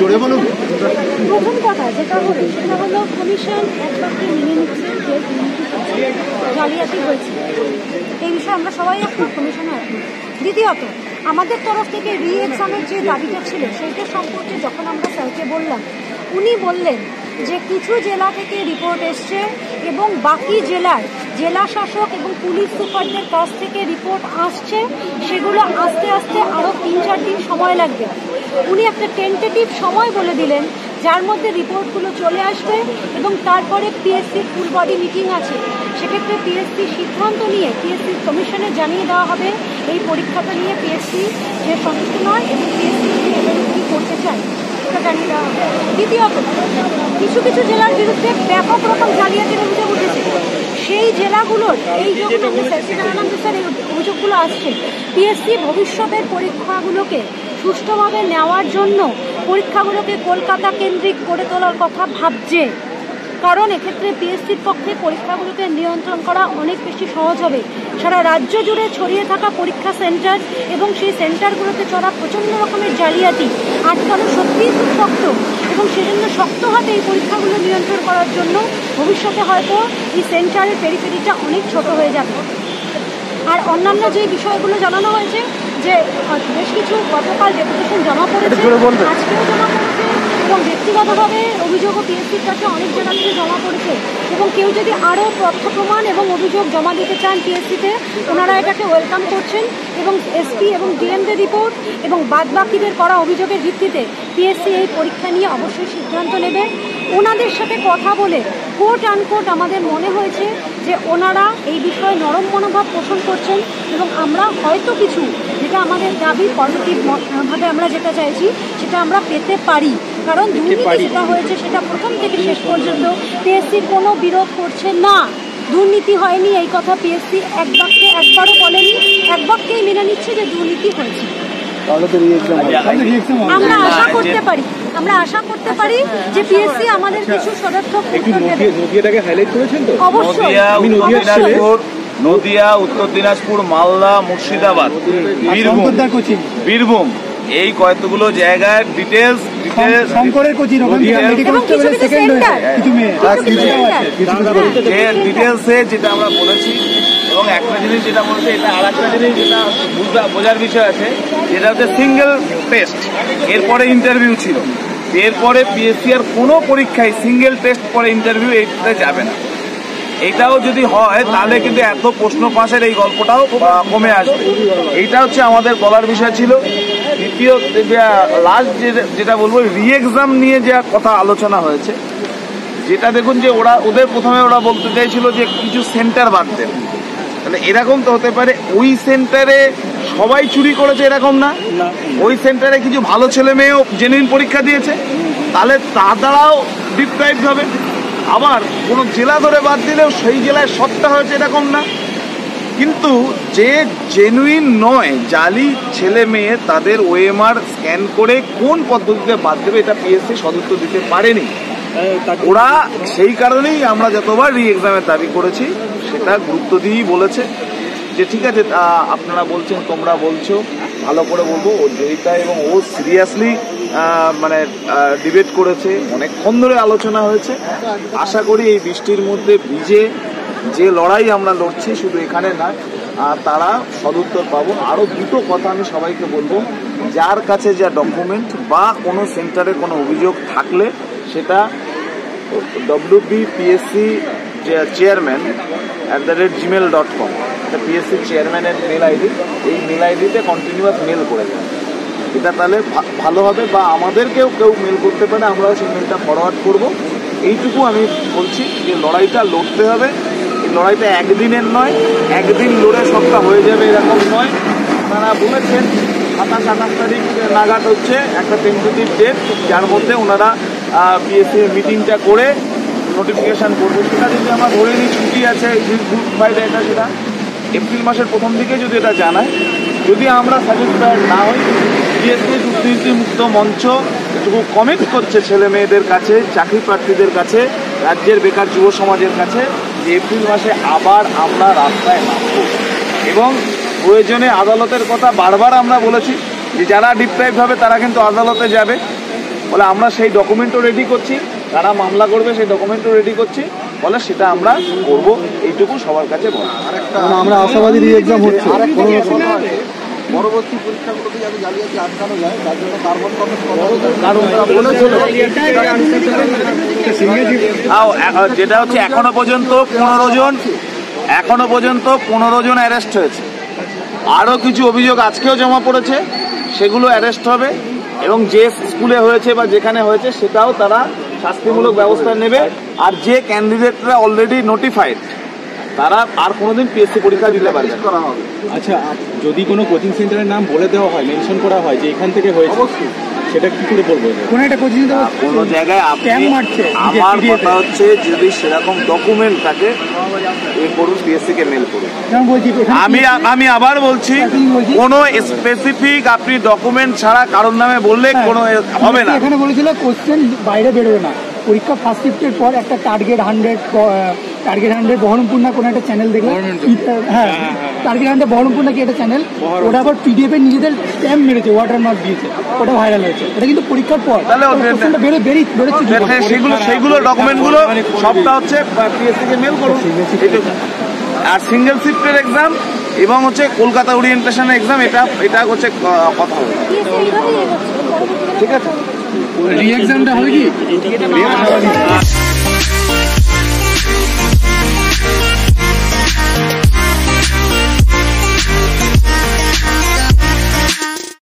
জোরে বলুন। প্রথম কথা যেটা হলো কমিশন একবারকে মেনে নিচ্ছে যে জালিয়াতি হয়েছে, এই বিষয়ে আমরা সবাই একমত, কমিশনে একমত। দ্বিতীয়ত আমাদের তরফ থেকে রি এক্সামের যে দাবিটা ছিল সেইটা সম্পর্কে যখন আমরা স্যারকে বললাম, উনি বললেন যে কিছু জেলা থেকে রিপোর্ট এসছে এবং বাকি জেলার জেলা শাসক এবং পুলিশ সুপারদের কাছ থেকে রিপোর্ট আসছে, সেগুলো আস্তে আস্তে আরও 3-4 দিন সময় লাগবে। উনি একটা টেন্টেটিভ সময় বলে দিলেন যার মধ্যে রিপোর্টগুলো চলে আসবে এবং তারপরে পিএসসির ফুল বডি মিটিং আছে, সেক্ষেত্রে পিএসসি সিদ্ধান্ত নিয়ে পিএসসি কমিশনে জানিয়ে দেওয়া হবে এই পরীক্ষাটা নিয়ে পিএসসি যে সন্তুষ্ট নয় এবং পিএসসি কী করতে চায় সেটা জানিয়ে দেওয়া হবে। দ্বিতীয়ত কিছু কিছু জেলার বিরুদ্ধে ব্যাপক রকম জালিয়াতির অভিযোগ উঠেছে, সেই জেলাগুলোর এই যখন আমরা স্যারকে জানালাম যে স্যার এই অভিযোগগুলো আসছে, পিএসসি ভবিষ্যতের পরীক্ষাগুলোকে সুষ্ঠুভাবে নেওয়ার জন্য পরীক্ষাগুলোকে কলকাতা কেন্দ্রিক করে তোলার কথা ভাবছে, কারণ এক্ষেত্রে পিএসসির পক্ষে পরীক্ষাগুলোকে নিয়ন্ত্রণ করা অনেক বেশি সহজ হবে। সারা রাজ্য জুড়ে ছড়িয়ে থাকা পরীক্ষা সেন্টার এবং সেই সেন্টারগুলোতে চলা প্রচণ্ড রকমের জালিয়াতি আটকানো সত্যিই খুব শক্ত, এবং সেজন্য শক্ত হাতে এই পরীক্ষাগুলো নিয়ন্ত্রণ করার জন্য ভবিষ্যতে হয়তো এই সেন্টারের পেরিফেরিটা অনেক ছোট হয়ে যাবে। আর অন্যান্য যে বিষয়গুলো জানানো হয়েছে যে বেশ কিছু গতকাল ডেপুটেশন জমা পড়েছে, আজকেও জমা পড়েছে এবং ব্যক্তিগতভাবে অভিযোগও পিএসসির কাছে অনেক জায়গা থেকে জমা পড়েছে, এবং কেউ যদি আরও তথ্য প্রমাণ এবং অভিযোগ জমা দিতে চান পিএসসিতে, ওনারা এটাকে ওয়েলকাম করছেন এবং এসপি এবং ডিএমদের রিপোর্ট এবং বাদবাকিদের করা অভিযোগের ভিত্তিতে পিএসসি এই পরীক্ষা নিয়ে অবশ্যই সিদ্ধান্ত নেবে। ওনাদের সাথে কথা বলে কোট আনকোট আমাদের মনে হয়েছে যে ওনারা এই বিষয়ে নরম মনোভাব পোষণ করছেন এবং আমরা হয়তো কিছু যেটা আমাদের দাবি পজিটিভভাবে আমরা যেটা চাইছি সেটা আমরা পেতে পারি, কারণ দুর্নীতি যেটা হয়েছে সেটা প্রথম থেকে শেষ পর্যন্ত পিএসসি কোনো বিরোধ করছে না। দুর্নীতি হয়নি এই কথা পিএসসি একবারও বলেনি, এক বাক্যেই মেনে নিচ্ছে যে দুর্নীতি হয়েছে। আমরা আশা করতে পারি যে পিএসসি আমাদের কিছু সদর্থক উত্তর দেবে। অবশ্যই নদিয়া, উত্তর দিনাজপুর, মালদা, মুর্শিদাবাদ, বীরভূম, এই কয়েকগুলো জায়গায় ডিটেলস যেটা আমরা বলেছি, এবং একটা জিনিস যেটা বলছে এটা আর একটা জিনিস যেটা বোঝার বিষয় আছে, যেটা হচ্ছে সিঙ্গেল টেস্ট, এরপরে ইন্টারভিউ ছিল, এরপরে পিএসসি আর কোনো পরীক্ষায় সিঙ্গেল টেস্ট পরে ইন্টারভিউ এইটাতে যাবে না। এইটাও যদি হয় তাহলে কিন্তু এত প্রশ্ন পাশের এই গল্পটাও কমে আসবে। এইটা হচ্ছে আমাদের বলার বিষয় ছিল। দ্বিতীয় লাস্ট যেটা বলবো, রি এক্সাম নিয়ে যে কথা আলোচনা হয়েছে, যেটা দেখুন যে ওদের প্রথমে ওরা বলতে চাইছিল যে কিছু সেন্টার বাদ দেন, তাহলে এরকম তো হতে পারে ওই সেন্টারে সবাই চুরি করেছে এরকম না, ওই সেন্টারে কিছু ভালো ছেলে মেয়েও জেনুইন পরীক্ষা দিয়েছে, তাহলে তারাও ডিপ্রাইভড হবে। আবার কোনো জেলা ধরে বাদ দিলেও সেই জেলায় সবটা হয়েছে এরকম না, কিন্তু যে জেনুইন নয় জালি ছেলে মেয়ে তাদের ওএমআর স্ক্যান করে কোন পদ্ধতিতে বাদ দেবে এটা পিএসসি সদুত্তর দিতে পারেনি। ওরা সেই কারণেই আমরা যতবার রি এক্সামের দাবি করেছি সেটা গুরুত্ব দিয়েই বলেছে যে ঠিক আছে আপনারা বলছেন, তোমরা বলছো, ভালো করে বলবো। ও জয়িতা এবং ও সিরিয়াসলি মানে ডিবেট করেছে, অনেকক্ষণ ধরে আলোচনা হয়েছে। আশা করি এই বৃষ্টির মধ্যে ভিজে যে লড়াই আমরা লড়ছি শুধু এখানে না, তারা সদুত্তর পাবো। আরও দুটো কথা আমি সবাইকে বলবো, যার কাছে যা ডকুমেন্ট বা কোনো সেন্টারে কোনো অভিযোগ থাকলে সেটা WBPSC চেয়ারম্যান @gmail.com, এটা পিএসসি চেয়ারম্যানের মেল আইডি, এই মেল আইডিতে কন্টিনিউয়াস মেল করে দেন, এটা তাহলে ভালো হবে। বা আমাদেরকেও কেউ মেল করতে পারে, আমরাও সেই মেলটা ফরওয়ার্ড করবো। এইটুকু আমি বলছি যে লড়াইটা লড়তে হবে, এই লড়াইটা একদিনের নয়, একদিন লড়ে সবটা হয়ে যাবে এরকম নয়। আপনারা বলেছেন 27-28 তারিখ নাগাদ হচ্ছে একটা টেন্টেটিভ ডেট, যার মধ্যে ওনারা পিএসসির মিটিংটা করে নোটিফিকেশান করবে। সেটা যদি আমরা ধরে নিই ছুটি আছে গুড ফ্রাইডে, এটা সেটা এপ্রিল মাসের প্রথম দিকে যদি এটা জানায়, যদি আমরা স্যাটিসফাইড না হই, পিএসসি দুর্নীতিমুক্ত মঞ্চ এটুকু কমিট করছে ছেলে মেয়েদের কাছে, চাকরি প্রার্থীদের কাছে, রাজ্যের বেকার যুব সমাজের কাছে, যে এপ্রিল মাসে আবার আমরা রাস্তায় নামব। এবং প্রয়োজনে আদালতের কথা বারবার আমরা বলেছি যে যারা ডিপ্রাইভ হবে তারা কিন্তু আদালতে যাবে, বলে আমরা সেই ডকুমেন্টও রেডি করছি, যারা মামলা করবে সেই ডকুমেন্টও রেডি করছি, বলে সেটা আমরা করব, এইটুকু সবার কাছে বল। আমরা আশাবাদী রি-এক্সাম হচ্ছে, পরবর্তী পরীক্ষাগুলোতে যাতে জালিয়াতি আটকানো যায় তার জন্য কার্বন যেটা হচ্ছে এখনো পর্যন্ত 15 জন অ্যারেস্ট হয়েছে, আরও কিছু অভিযোগ আজকেও জমা পড়েছে, সেগুলো অ্যারেস্ট হবে এবং যে স্কুলে হয়েছে বা যেখানে হয়েছে সেটাও তারা শাস্তিমূলক ব্যবস্থা নেবে। আর যে ক্যান্ডিডেটরা অলরেডি নোটিফাইড তারা আর কোনোদিন পিএসসি পরীক্ষা দিতে পারবে করা হবে। আচ্ছা, যদি কোনো কোচিং সেন্টারের নাম বলে দেওয়া হয়, মেনশন করা হয় যে এখান থেকে হয়েছে, সেটা কি করে বলবো? কোনো একটা কোচিং কোনো জায়গায় আমার কথা হচ্ছে যদি সেরকম ডকুমেন্ট থাকে এ করুন, পিএসসি কে মেল করুন। আমি আবার বলছি কোনো স্পেসিফিক আপনি ডকুমেন্ট ছাড়া কারোর নামে বললে কোনো হবে না। এখানে বলেছিল কোশ্চেন বাইরে বেরোবে না, পরীক্ষা ফার্স্ট শিফটের পর একটা টার্গেট 100 বহরমপুর না কোনো একটা চ্যানেল দেখলাম, হ্যাঁ টার্গেট 100 বহরমপুর নাকি একটা চ্যানেল, ওটা আবার পিডিএফ এর নিজেদের স্ট্যাম্প মেরেছে, ওয়াটারমার্ক দিয়েছে, ওটা ভাইরাল হয়েছে। এটা কিন্তু পরীক্ষার পর সেইগুলো ডকুমেন্টগুলো সবটা হচ্ছে পিএসসি কে মেল করুন। আর সিঙ্গেল শিফটের এক্সাম এবং হচ্ছে কলকাতা ওরিয়েন্টেশন এক্সাম, এটা হচ্ছে কথা হবে, ঠিক আছে? রি-এক্সামটা হবে কি?